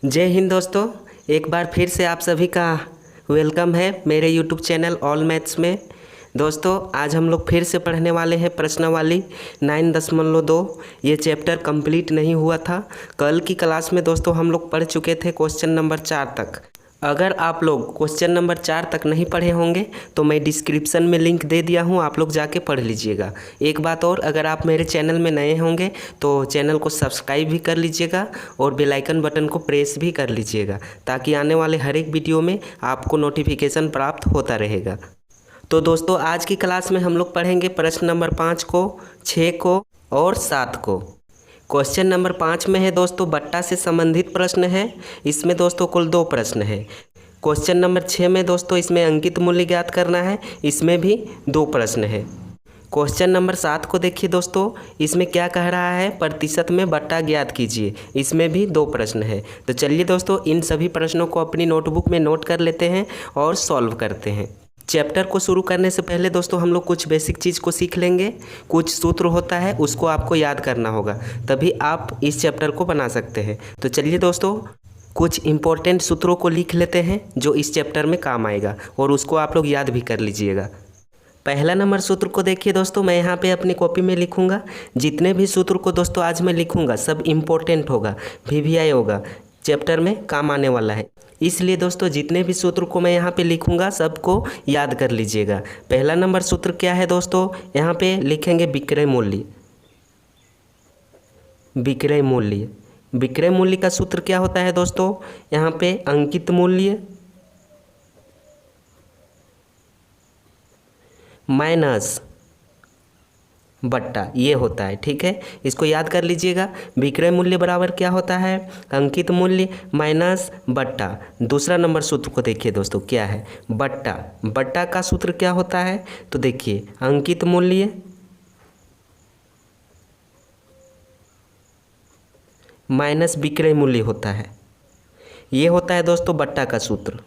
जय हिंद दोस्तों। एक बार फिर से आप सभी का वेलकम है मेरे यूट्यूब चैनल ऑल मैथ्स में। दोस्तों आज हम लोग फिर से पढ़ने वाले हैं प्रश्नावली 9.2। ये चैप्टर कंप्लीट नहीं हुआ था। कल की क्लास में दोस्तों हम लोग पढ़ चुके थे क्वेश्चन नंबर 4 तक। अगर आप लोग क्वेश्चन नंबर 4 तक नहीं पढ़े होंगे तो मैं डिस्क्रिप्शन में लिंक दे दिया हूँ, आप लोग जाके पढ़ लीजिएगा। एक बात और, अगर आप मेरे चैनल में नए होंगे तो चैनल को सब्सक्राइब भी कर लीजिएगा और बेल आइकन बटन को प्रेस भी कर लीजिएगा, ताकि आने वाले हर एक वीडियो में आपको नोटिफिकेशन प्राप्त होता रहेगा। तो दोस्तों आज की क्लास में हम लोग पढ़ेंगे प्रश्न नंबर 5 को, 6 को और 7 को। क्वेश्चन नंबर 5 में है दोस्तों बट्टा से संबंधित प्रश्न है। इसमें दोस्तों कुल 2 प्रश्न है। क्वेश्चन नंबर 6 में दोस्तों इसमें अंकित मूल्य ज्ञात करना है, इसमें भी 2 प्रश्न है। क्वेश्चन नंबर 7 को देखिए दोस्तों, इसमें क्या कह रहा है, प्रतिशत में बट्टा ज्ञात कीजिए, इसमें भी 2 प्रश्न है। तो चलिए दोस्तों इन सभी प्रश्नों को अपनी नोटबुक में नोट कर लेते हैं और सॉल्व करते हैं। चैप्टर को शुरू करने से पहले दोस्तों हम लोग कुछ बेसिक चीज़ को सीख लेंगे। कुछ सूत्र होता है उसको आपको याद करना होगा, तभी आप इस चैप्टर को बना सकते हैं। तो चलिए दोस्तों कुछ इम्पोर्टेंट सूत्रों को लिख लेते हैं जो इस चैप्टर में काम आएगा, और उसको आप लोग याद भी कर लीजिएगा। पहला नंबर सूत्र को देखिए दोस्तों, मैं यहाँ पे अपनी कॉपी में लिखूँगा। जितने भी सूत्र को दोस्तों आज मैं लिखूँगा सब इम्पोर्टेंट होगा, VVI होगा, चैप्टर में काम आने वाला है। इसलिए दोस्तों जितने भी सूत्र को मैं यहाँ पे लिखूँगा सबको याद कर लीजिएगा। पहला नंबर सूत्र क्या है दोस्तों, यहाँ पे लिखेंगे विक्रय मूल्य। विक्रय मूल्य, विक्रय मूल्य का सूत्र क्या होता है दोस्तों, यहाँ पे अंकित मूल्य माइनस बट्टा, ये होता है। ठीक है, इसको याद कर लीजिएगा। विक्रय मूल्य बराबर क्या होता है, अंकित मूल्य माइनस बट्टा। दूसरा नंबर सूत्र को देखिए दोस्तों क्या है, बट्टा। बट्टा का सूत्र क्या होता है, तो देखिए अंकित मूल्य माइनस विक्रय मूल्य होता है। ये होता है दोस्तों बट्टा का सूत्र।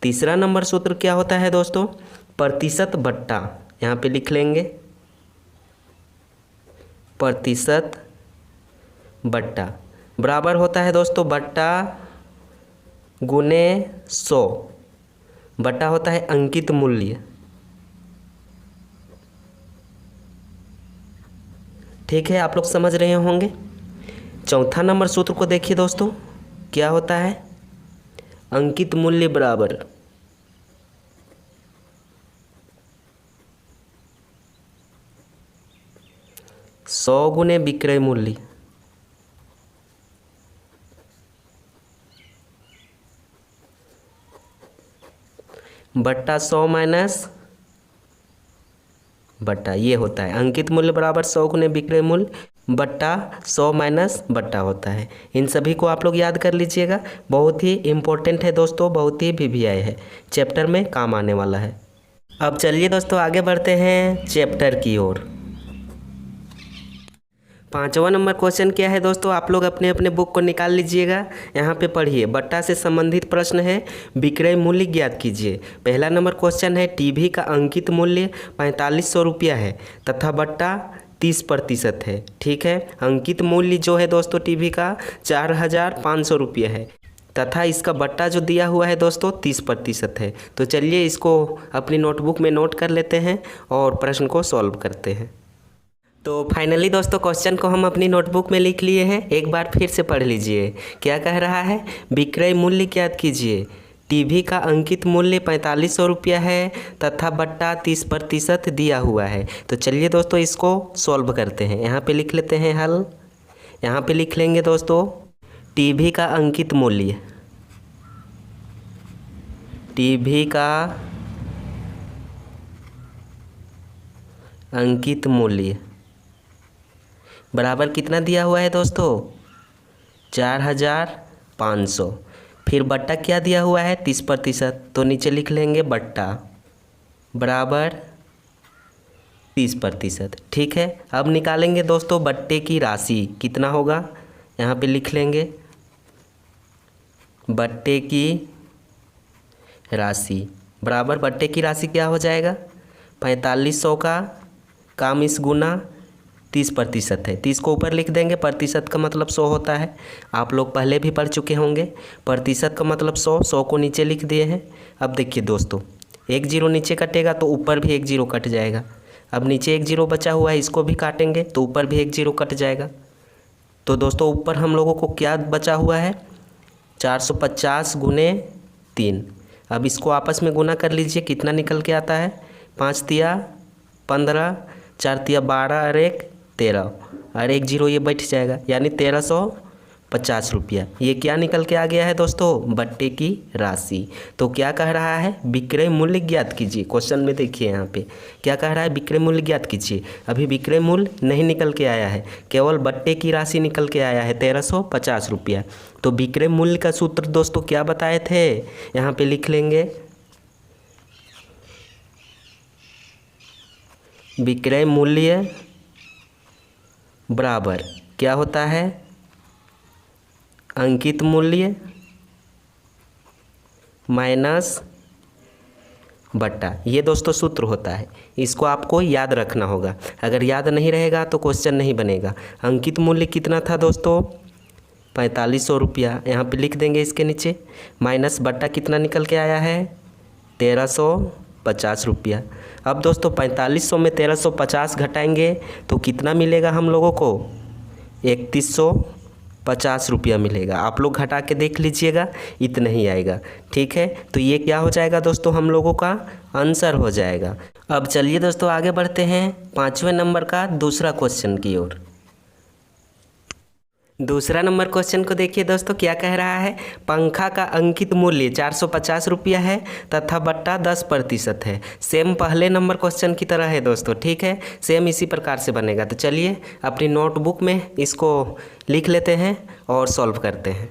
तीसरा नंबर सूत्र क्या होता है दोस्तों, प्रतिशत बट्टा। यहाँ पे लिख लेंगे प्रतिशत बट्टा बराबर होता है दोस्तों बट्टा गुने 100। बट्टा होता है अंकित मूल्य। ठीक है, आप लोग समझ रहे होंगे। चौथा नंबर सूत्र को देखिए दोस्तों, क्या होता है, अंकित मूल्य बराबर 100 गुने विक्रय मूल्य। बट्टा 100 माइनस बट्टा, ये होता है अंकित मूल्य बराबर 100 गुने विक्रय मूल्य बट्टा 100 माइनस बट्टा होता है। इन सभी को आप लोग याद कर लीजिएगा। बहुत ही इम्पोर्टेंट है दोस्तों, बहुत ही VVI है, चैप्टर में काम आने वाला है। अब चलिए दोस्तों आगे बढ़ते हैं चैप्टर की ओर। 5वां नंबर क्वेश्चन क्या है दोस्तों, आप लोग अपने अपने बुक को निकाल लीजिएगा। यहाँ पे पढ़िए, बट्टा से संबंधित प्रश्न है, विक्रय मूल्य ज्ञात कीजिए। पहला नंबर क्वेश्चन है, टीवी का अंकित मूल्य 4500 रुपया है तथा बट्टा 30% है। ठीक है, अंकित मूल्य जो है दोस्तों टीवी का 4500 रुपया है तथा इसका बट्टा जो दिया हुआ है दोस्तों 30% है। तो चलिए इसको अपनी नोटबुक में नोट कर लेते हैं और प्रश्न को सॉल्व करते हैं। तो फाइनली दोस्तों क्वेश्चन को हम अपनी नोटबुक में लिख लिए हैं, एक बार फिर से पढ़ लीजिए। क्या कह रहा है, विक्रय मूल्य ज्ञात कीजिए। टीवी का अंकित मूल्य 4500 रुपया है तथा बट्टा 30% दिया हुआ है। तो चलिए दोस्तों इसको सॉल्व करते हैं। यहाँ पे लिख लेते हैं हल। यहाँ पे लिख लेंगे दोस्तों टीवी का अंकित मूल्य, टीवी का अंकित मूल्य बराबर कितना दिया हुआ है दोस्तों, 4500। फिर बट्टा क्या दिया हुआ है, 30%। तो नीचे लिख लेंगे बट्टा बराबर 30%। ठीक है, अब निकालेंगे दोस्तों बट्टे की राशि कितना होगा। यहाँ पे लिख लेंगे बट्टे की राशि बराबर, बट्टे की राशि क्या हो जाएगा, 4500 का काम इस गुना 30% है। 30 को ऊपर लिख देंगे, प्रतिशत का मतलब 100 होता है। आप लोग पहले भी पढ़ चुके होंगे। प्रतिशत का मतलब 100, 100 को नीचे लिख दिए हैं। अब देखिए दोस्तों, एक जीरो नीचे कटेगा तो ऊपर भी एक जीरो कट जाएगा। अब नीचे एक जीरो बचा हुआ है, इसको भी काटेंगे तो ऊपर भी एक जीरो कट जाएगा। तो दोस्तों ऊपर हम लोगों को क्या बचा हुआ है, 450 गुने 3। अब इसको आपस में गुना कर लीजिए, कितना निकल के आता है, 5 तिया 15, 4 तिया 12 और 1 13 और एक जीरो ये बैठ जाएगा, यानी 1350 रुपया। ये क्या निकल के आ गया है दोस्तों, बट्टे की राशि। तो क्या कह रहा है, विक्रय मूल्य ज्ञात कीजिए। क्वेश्चन में देखिए यहाँ पे क्या कह रहा है, विक्रय मूल्य ज्ञात कीजिए। अभी विक्रय मूल्य नहीं निकल के आया है, केवल बट्टे की राशि निकल के आया है 1350 रुपया। तो विक्रय मूल्य का सूत्र दोस्तों क्या बताए थे, यहाँ पे लिख लेंगे, विक्रय मूल्य बराबर क्या होता है, अंकित मूल्य माइनस बट्टा। ये दोस्तों सूत्र होता है, इसको आपको याद रखना होगा। अगर याद नहीं रहेगा तो क्वेश्चन नहीं बनेगा। अंकित मूल्य कितना था दोस्तों, 4500 रुपया, यहाँ पे लिख देंगे इसके नीचे। माइनस बट्टा कितना निकल के आया है, 1350 रुपया। अब दोस्तों 4500 में 1350 घटाएंगे तो कितना मिलेगा हम लोगों को, 3150 रुपया मिलेगा। आप लोग घटा के देख लीजिएगा, इतना ही आएगा। ठीक है, तो ये क्या हो जाएगा दोस्तों, हम लोगों का आंसर हो जाएगा। अब चलिए दोस्तों आगे बढ़ते हैं 5वें नंबर का दूसरा क्वेश्चन की ओर। दूसरा नंबर क्वेश्चन को देखिए दोस्तों, क्या कह रहा है, पंखा का अंकित मूल्य 450 रुपया है तथा बट्टा 10% है। सेम पहले नंबर क्वेश्चन की तरह है दोस्तों। ठीक है, सेम इसी प्रकार से बनेगा। तो चलिए अपनी नोटबुक में इसको लिख लेते हैं और सॉल्व करते हैं।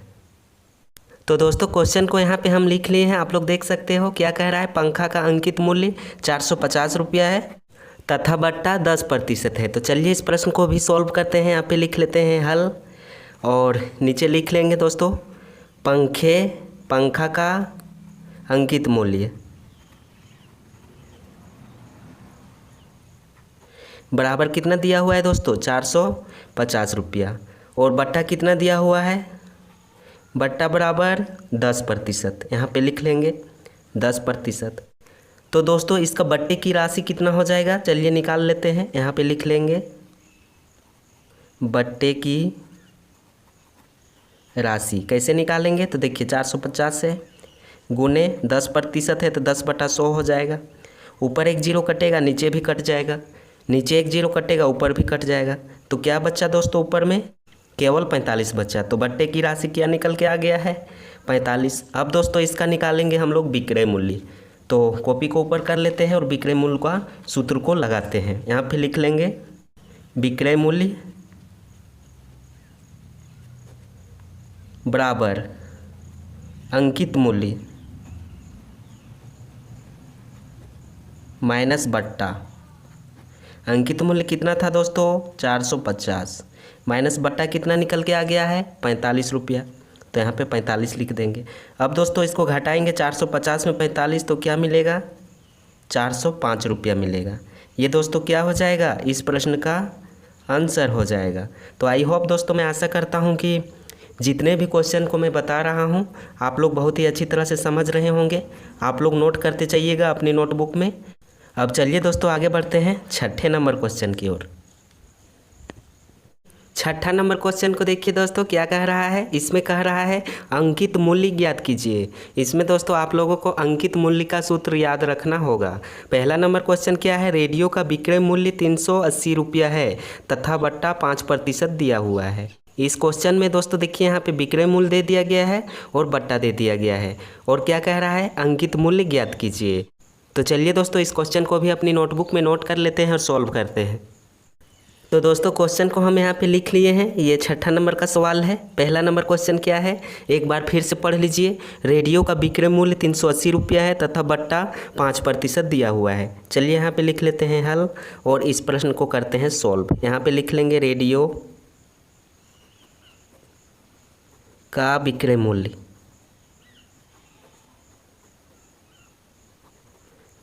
तो दोस्तों क्वेश्चन को यहाँ पे हम लिख लिए हैं, आप लोग देख सकते हो क्या कह रहा है, पंखा का अंकित मूल्य 450 रुपया है तथा बट्टा 10% है। तो चलिए इस प्रश्न को भी सॉल्व करते हैं। यहाँ पे लिख लेते हैं हल और नीचे लिख लेंगे दोस्तों, पंखा का अंकित मूल्य बराबर कितना दिया हुआ है दोस्तों, 450 रुपया, और बट्टा कितना दिया हुआ है, बट्टा बराबर 10%। यहाँ पे लिख लेंगे 10%। तो दोस्तों इसका बट्टे की राशि कितना हो जाएगा, चलिए निकाल लेते हैं। यहाँ पे लिख लेंगे बट्टे की राशि कैसे निकालेंगे, तो देखिए 450 से गुने 10% है तो 10/100 हो जाएगा। ऊपर एक जीरो कटेगा, नीचे भी कट जाएगा, नीचे एक जीरो कटेगा, ऊपर भी कट जाएगा। तो क्या बचा दोस्तों, ऊपर में केवल 45 बचा। तो बट्टे की राशि क्या निकल के आ गया है, 45। अब दोस्तों इसका निकालेंगे हम लोग विक्रय मूल्य। तो कॉपी को ऊपर कर लेते हैं और विक्रय मूल्य का सूत्र को लगाते हैं। यहाँ पे लिख लेंगे विक्रय मूल्य बराबर अंकित मूल्य माइनस बट्टा। अंकित मूल्य कितना था दोस्तों, 450, माइनस बट्टा कितना निकल के आ गया है, 45 रुपया। तो यहाँ पे 45 लिख देंगे। अब दोस्तों इसको घटाएंगे, 450 में 45 तो क्या मिलेगा, 405 रुपया मिलेगा। ये दोस्तों क्या हो जाएगा, इस प्रश्न का आंसर हो जाएगा। तो आई होप दोस्तों, मैं आशा करता हूँ कि जितने भी क्वेश्चन को मैं बता रहा हूँ आप लोग बहुत ही अच्छी तरह से समझ रहे होंगे। आप लोग नोट करते जाइएगा अपनी नोटबुक में। अब चलिए दोस्तों आगे बढ़ते हैं 6ठे नंबर क्वेश्चन की ओर। 6ठा नंबर क्वेश्चन को देखिए दोस्तों, क्या कह रहा है, इसमें कह रहा है अंकित मूल्य ज्ञात कीजिए। इसमें दोस्तों आप लोगों को अंकित मूल्य का सूत्र याद रखना होगा। पहला नंबर क्वेश्चन क्या है, रेडियो का विक्रय मूल्य 380 रुपया है तथा बट्टा 5% दिया हुआ है। इस क्वेश्चन में दोस्तों देखिए यहाँ पे विक्रय मूल्य दे दिया गया है और बट्टा दे दिया गया है, और क्या कह रहा है, अंकित मूल्य ज्ञात कीजिए। तो चलिए दोस्तों इस क्वेश्चन को भी अपनी नोटबुक में नोट कर लेते हैं और सॉल्व करते हैं। तो दोस्तों क्वेश्चन को हम यहाँ पे लिख लिए हैं। ये 6ठा नंबर का सवाल है। पहला नंबर क्वेश्चन क्या है, एक बार फिर से पढ़ लीजिए। रेडियो का विक्रय मूल्य 380 रुपया है तथा बट्टा 5% दिया हुआ है। चलिए यहाँ पे लिख लेते हैं हल और इस प्रश्न को करते हैं सॉल्व। यहाँ पे लिख लेंगे रेडियो का विक्रय मूल्य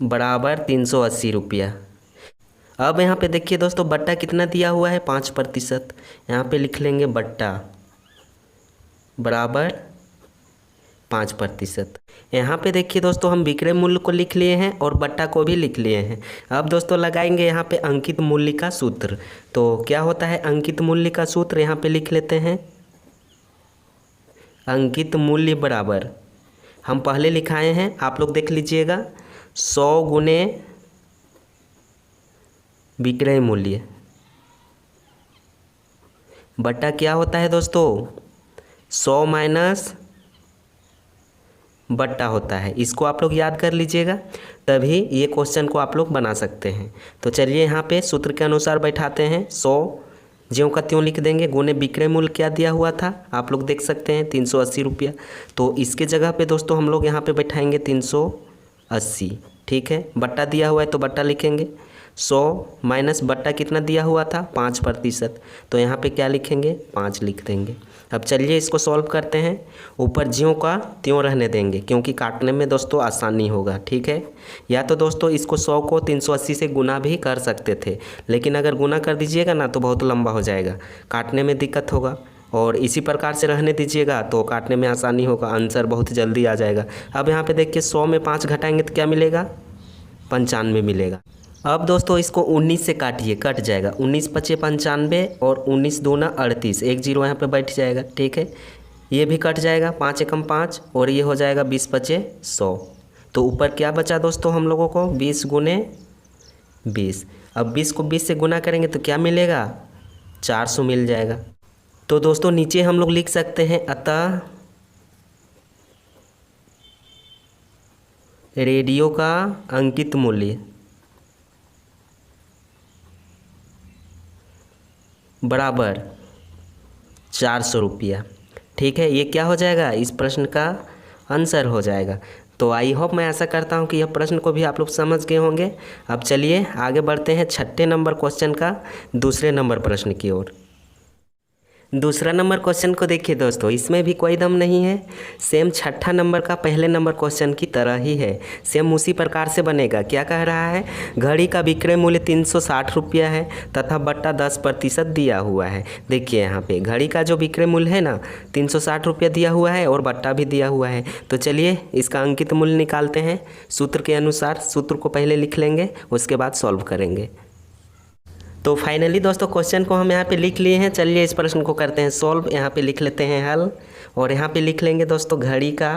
बराबर 380 रुपया। अब यहाँ पे देखिए दोस्तों बट्टा कितना दिया हुआ है 5%। यहाँ पे लिख लेंगे बट्टा बराबर 5%। यहाँ पे देखिए दोस्तों हम विक्रय मूल्य को लिख लिए हैं और बट्टा को भी लिख लिए हैं। अब दोस्तों लगाएंगे यहाँ पे अंकित मूल्य का सूत्र। तो क्या होता है अंकित मूल्य का सूत्र, यहाँ पे लिख लेते हैं। अंकित मूल्य बराबर, हम पहले लिखाए हैं, आप लोग देख लीजिएगा, 100 गुने विक्रय मूल्य बट्टा क्या होता है दोस्तों 100 माइनस बट्टा होता है। इसको आप लोग याद कर लीजिएगा, तभी ये क्वेश्चन को आप लोग बना सकते हैं। तो चलिए यहाँ पे सूत्र के अनुसार बैठाते हैं। 100 ज्यों का त्यों लिख देंगे, गुने विक्रय मूल्य क्या दिया हुआ था आप लोग देख सकते हैं 380 रुपया। तो इसके जगह पे दोस्तों हम लोग यहाँ पे बैठाएंगे 380। ठीक है, बट्टा दिया हुआ है तो बट्टा लिखेंगे। 100 माइनस बट्टा कितना दिया हुआ था 5%, तो यहाँ पे क्या लिखेंगे 5 लिख देंगे। अब चलिए इसको सॉल्व करते हैं। ऊपर ज्यों का त्यों रहने देंगे क्योंकि काटने में दोस्तों आसानी होगा। ठीक है, या तो दोस्तों इसको 100 को 380 से गुना भी कर सकते थे, लेकिन अगर गुना कर दीजिएगा ना तो बहुत लंबा हो जाएगा, काटने में दिक्कत होगा। और इसी प्रकार से रहने दीजिएगा तो काटने में आसानी होगा, आंसर बहुत जल्दी आ जाएगा। अब यहाँ पे देखिए 100 में 5 घटाएंगे तो क्या मिलेगा 95 मिलेगा। अब दोस्तों इसको 19 से काटिए, कट जाएगा। 19 पचे 95 और 19 दूना 38, एक जीरो यहाँ पे बैठ जाएगा। ठीक है, ये भी कट जाएगा, 5 एकम 5 और ये हो जाएगा 20 पचे 100। तो ऊपर क्या बचा दोस्तों हम लोगों को 20 गुने 20। अब 20 को 20 से गुना करेंगे तो क्या मिलेगा 400 मिल जाएगा। तो दोस्तों नीचे हम लोग लिख सकते हैं अतः रेडियो का अंकित मूल्य बराबर 400 रुपया। ठीक है, ये क्या हो जाएगा इस प्रश्न का आंसर हो जाएगा। तो आई होप, मैं ऐसा करता हूँ कि यह प्रश्न को भी आप लोग समझ गए होंगे। अब चलिए आगे बढ़ते हैं छठे नंबर क्वेश्चन का दूसरे नंबर प्रश्न की ओर। दूसरा नंबर क्वेश्चन को देखिए दोस्तों, इसमें भी कोई दम नहीं है, सेम छठा नंबर का पहले नंबर क्वेश्चन की तरह ही है, सेम उसी प्रकार से बनेगा। क्या कह रहा है, घड़ी का विक्रय मूल्य 360 रुपया है तथा बट्टा 10% दिया हुआ है। देखिए यहाँ पे घड़ी का जो विक्रय मूल्य है ना 360 रुपया दिया हुआ है और बट्टा भी दिया हुआ है। तो चलिए इसका अंकित मूल्य निकालते हैं सूत्र के अनुसार। सूत्र को पहले लिख लेंगे, उसके बाद सॉल्व करेंगे। तो फाइनली दोस्तों क्वेश्चन को हम यहाँ पे लिख लिए हैं। चलिए इस प्रश्न को करते हैं सॉल्व। यहाँ पे लिख लेते हैं हल और यहाँ पे लिख लेंगे दोस्तों घड़ी का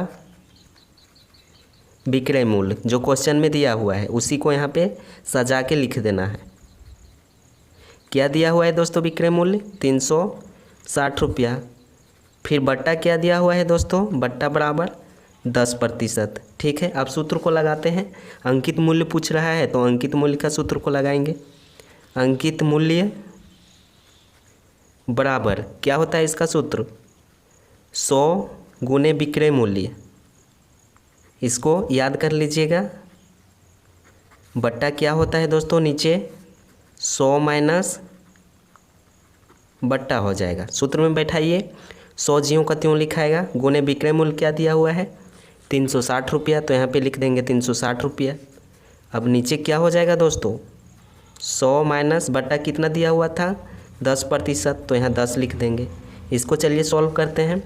विक्रय मूल्य जो क्वेश्चन में दिया हुआ है उसी को यहाँ पे सजा के लिख देना है। क्या दिया हुआ है दोस्तों विक्रय मूल्य 360 रुपया। फिर बट्टा क्या दिया हुआ है दोस्तों, बट्टा बराबर 10%। ठीक है, अब सूत्र को लगाते हैं। अंकित मूल्य पूछ रहा है तो अंकित मूल्य का सूत्र को लगाएंगे। अंकित मूल्य बराबर क्या होता है इसका सूत्र 100 गुने विक्रय मूल्य, इसको याद कर लीजिएगा। बट्टा क्या होता है दोस्तों नीचे 100 माइनस बट्टा हो जाएगा। सूत्र में बैठाइए, 100 ज्यों का त्यों लिखाएगा, गुने विक्रय मूल्य क्या दिया हुआ है 360 रुपया, तो यहाँ पे लिख देंगे 360 रुपया। अब नीचे क्या हो जाएगा दोस्तों 100 माइनस बट्टा कितना दिया हुआ था 10%, तो यहाँ 10 लिख देंगे। इसको चलिए सॉल्व करते हैं।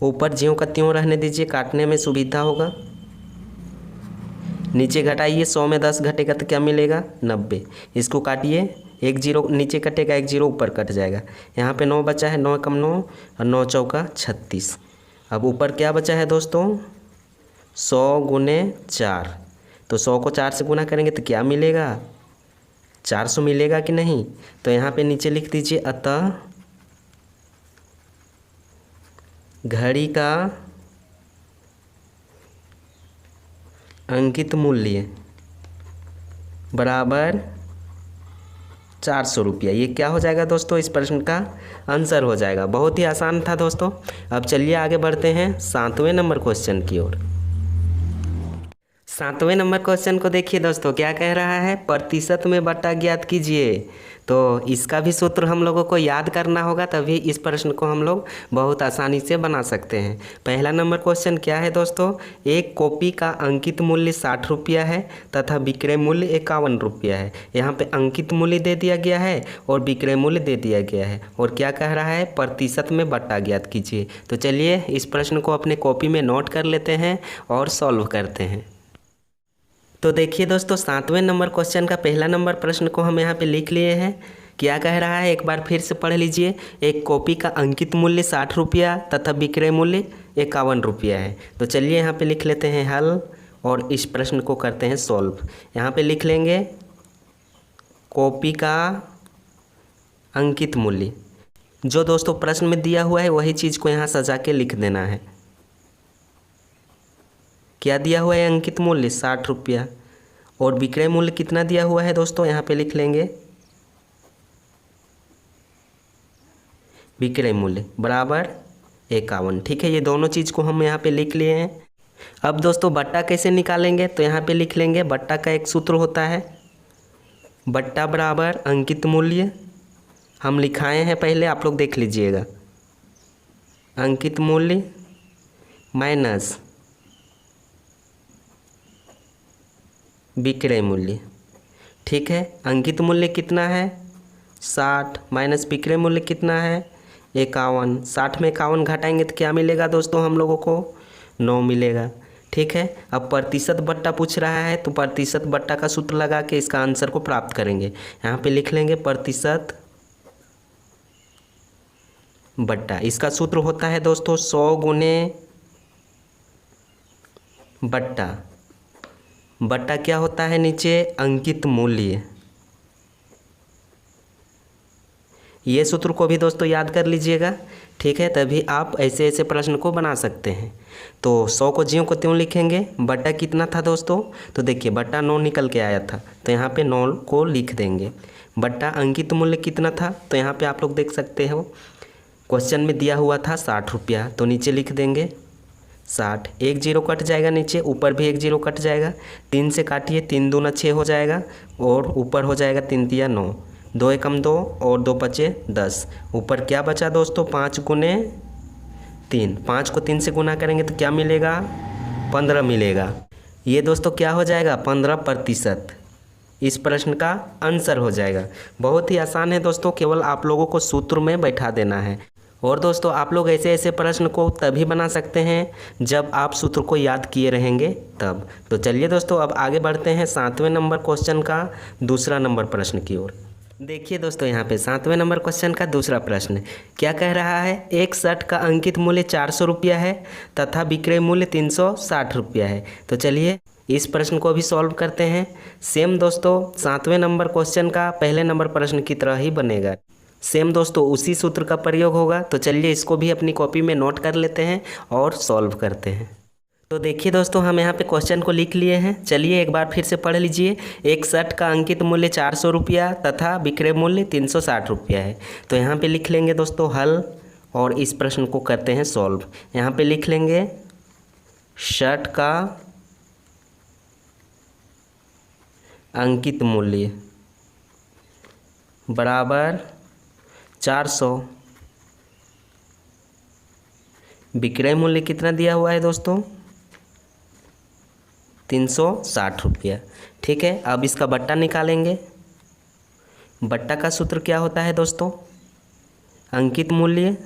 ऊपर ज्यों का त्यों रहने दीजिए, काटने में सुविधा होगा। नीचे घटाइए, 100 में 10 घटेगा तो क्या मिलेगा 90। इसको काटिए, एक जीरो नीचे कटेगा, एक जीरो ऊपर कट जाएगा। यहाँ पे 9 बचा है, 9 कम 9 और 9 चौका 36। अब ऊपर क्या बचा है दोस्तों 100 गुने 4, तो 100 को 4 से गुना करेंगे तो क्या मिलेगा 400 मिलेगा कि नहीं। तो यहाँ पे नीचे लिख दीजिए अतः घड़ी का अंकित मूल्य बराबर 400 रुपया। ये क्या हो जाएगा दोस्तों इस प्रश्न का आंसर हो जाएगा। बहुत ही आसान था दोस्तों। अब चलिए आगे बढ़ते हैं 7वें नंबर क्वेश्चन की ओर। 7वें नंबर क्वेश्चन को देखिए दोस्तों, क्या कह रहा है, प्रतिशत में बट्टा ज्ञात कीजिए। तो इसका भी सूत्र हम लोगों को याद करना होगा, तभी इस प्रश्न को हम लोग बहुत आसानी से बना सकते हैं। पहला नंबर क्वेश्चन क्या है दोस्तों, एक कॉपी का अंकित मूल्य 60 रुपया है तथा विक्रय मूल्य 51 रुपया है। यहाँ पे अंकित मूल्य दे दिया गया है और विक्रय मूल्य दे दिया गया है, और क्या कह रहा है, प्रतिशत में बट्टा ज्ञात कीजिए। तो चलिए इस प्रश्न को अपने कॉपी में नोट कर लेते हैं और सॉल्व करते हैं। तो देखिए दोस्तों, 7वें नंबर क्वेश्चन का पहला नंबर प्रश्न को हम यहाँ पे लिख लिए हैं। क्या कह रहा है, एक बार फिर से पढ़ लीजिए। एक कॉपी का अंकित मूल्य 60 रुपया तथा विक्रय मूल्य 51 रुपया है। तो चलिए यहाँ पे लिख लेते हैं हल और इस प्रश्न को करते हैं सॉल्व। यहाँ पे लिख लेंगे कॉपी का अंकित मूल्य, जो दोस्तों प्रश्न में दिया हुआ है वही चीज़ को यहाँ सजा के लिख देना है। क्या दिया हुआ है, अंकित मूल्य 60 रुपया, और विक्रय मूल्य कितना दिया हुआ है दोस्तों, यहाँ पे लिख लेंगे विक्रय मूल्य बराबर 51। ठीक है, ये दोनों चीज़ को हम यहाँ पे लिख लिए हैं। अब दोस्तों बट्टा कैसे निकालेंगे, तो यहाँ पे लिख लेंगे बट्टा का एक सूत्र होता है, बट्टा बराबर अंकित मूल्य। हम लिखाए हैं पहले, आप लोग देख लीजिएगा, अंकित मूल्य माइनस विक्रय मूल्य। ठीक है, अंकित मूल्य कितना है 60 माइनस विक्रय मूल्य कितना है 51। 60 में 51 घटाएंगे तो क्या मिलेगा दोस्तों, हम लोगों को 9 मिलेगा। ठीक है, अब प्रतिशत बट्टा पूछ रहा है, तो प्रतिशत बट्टा का सूत्र लगा के इसका आंसर को प्राप्त करेंगे। यहाँ पे लिख लेंगे प्रतिशत बट्टा, इसका सूत्र होता है दोस्तों 100 गुने बट्टा। बट्टा क्या होता है नीचे, अंकित मूल्य। ये सूत्र को भी दोस्तों याद कर लीजिएगा। ठीक है, तभी आप ऐसे ऐसे प्रश्न को बना सकते हैं। तो 100 को ज्यों को त्यों लिखेंगे, बट्टा कितना था दोस्तों, तो देखिए बट्टा 9 निकल के आया था, तो यहाँ पे 9 को लिख देंगे। बट्टा अंकित मूल्य कितना था, तो यहाँ पे आप लोग देख सकते हो क्वेश्चन में दिया हुआ था 60 रुपया, तो नीचे लिख देंगे 60। एक जीरो कट जाएगा नीचे, ऊपर भी एक जीरो कट जाएगा। 3 से काटिए, 3 दूना 6 हो जाएगा, और ऊपर हो जाएगा 3 तिया 9, 2 एकम 2 और 2 बचे 10। ऊपर क्या बचा दोस्तों, 5 गुने 3। 5 को 3 से गुना करेंगे तो क्या मिलेगा, 15 मिलेगा। ये दोस्तों क्या हो जाएगा, 15%। इस प्रश्न का आंसर हो जाएगा। बहुत ही आसान है दोस्तों, केवल आप लोगों को सूत्र में बैठा देना है। और दोस्तों आप लोग ऐसे ऐसे प्रश्न को तभी बना सकते हैं जब आप सूत्र को याद किए रहेंगे तब। तो चलिए दोस्तों अब आगे बढ़ते हैं 7वें नंबर क्वेश्चन का दूसरा नंबर प्रश्न की ओर। देखिए दोस्तों यहाँ पे 7वें नंबर क्वेश्चन का दूसरा प्रश्न क्या कह रहा है, एक शर्ट का अंकित मूल्य 400 रुपया है तथा विक्रय मूल्य 360 रुपया है। तो चलिए इस प्रश्न को भी सॉल्व करते हैं। सेम दोस्तों 7वें नंबर क्वेश्चन का पहले नंबर प्रश्न की तरह ही बनेगा। सेम दोस्तों उसी सूत्र का प्रयोग होगा। तो चलिए इसको भी अपनी कॉपी में नोट कर लेते हैं और सॉल्व करते हैं। तो देखिए दोस्तों हम यहाँ पे क्वेश्चन को लिख लिए हैं। चलिए एक बार फिर से पढ़ लीजिए। एक शर्ट का अंकित मूल्य 400 रुपया तथा विक्रय मूल्य 360 रुपया है। तो यहाँ पे लिख लेंगे दोस्तों हल और इस प्रश्न को करते हैं सॉल्व। यहाँ पे लिख लेंगे शर्ट का अंकित मूल्य बराबर 400, विक्रय मूल्य कितना दिया हुआ है दोस्तों 360 रुपया। ठीक है, अब इसका बट्टा निकालेंगे। बट्टा का सूत्र क्या होता है दोस्तों, अंकित मूल्य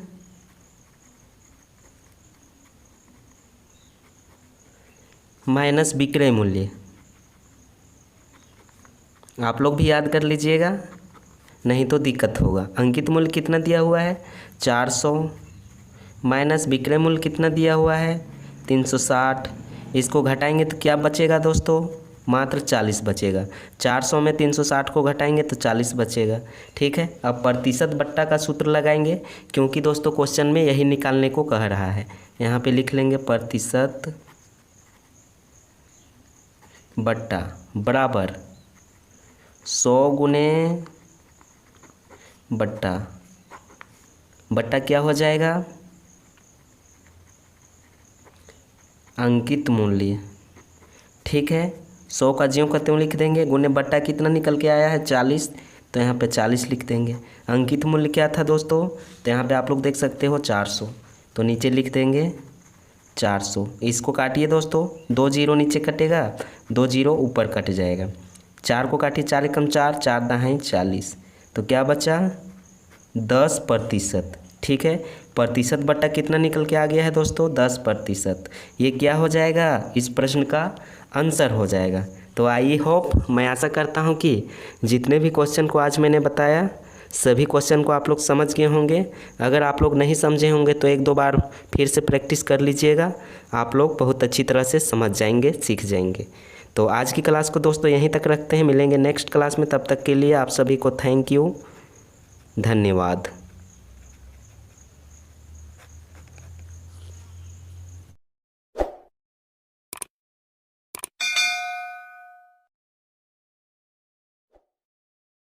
माइनस विक्रय मूल्य। आप लोग भी याद कर लीजिएगा, नहीं तो दिक्कत होगा। अंकित मूल्य कितना दिया हुआ है 400 माइनस विक्रय मूल्य कितना दिया हुआ है 360। इसको घटाएंगे तो क्या बचेगा दोस्तों, मात्र 40 बचेगा। 400 में 360 को घटाएंगे तो 40 बचेगा। ठीक है, अब प्रतिशत बट्टा का सूत्र लगाएंगे क्योंकि दोस्तों क्वेश्चन में यही निकालने को कह रहा है। यहाँ पे लिख लेंगे प्रतिशत बट्टा बराबर 100 गुने बट्टा। बट्टा क्या हो जाएगा, अंकित मूल्य ठीक है, 100 का ज्यों का त्यों लिख देंगे। गुने बट्टा कितना निकल के आया है 40, तो यहाँ पे 40 लिख देंगे। अंकित मूल्य क्या था दोस्तों, तो यहाँ पे आप लोग देख सकते हो 400, तो नीचे लिख देंगे 400। इसको काटिए दोस्तों, 2 जीरो नीचे कटेगा, 2 जीरो ऊपर कट जाएगा। 4 को काटिए, 4 एकम 4, 4 दहाई 40, तो क्या बचा 10%। ठीक है, प्रतिशत बट्टा कितना निकल के आ गया है दोस्तों 10%। ये क्या हो जाएगा, इस प्रश्न का आंसर हो जाएगा। तो आई होप, मैं आशा करता हूँ कि जितने भी क्वेश्चन को आज मैंने बताया सभी क्वेश्चन को आप लोग समझ गए होंगे। अगर आप लोग नहीं समझे होंगे तो 1-2 बार फिर से प्रैक्टिस कर लीजिएगा, आप लोग बहुत अच्छी तरह से समझ जाएंगे, सीख जाएंगे। तो आज की क्लास को दोस्तों यहीं तक रखते हैं, मिलेंगे नेक्स्ट क्लास में। तब तक के लिए आप सभी को थैंक यू, धन्यवाद।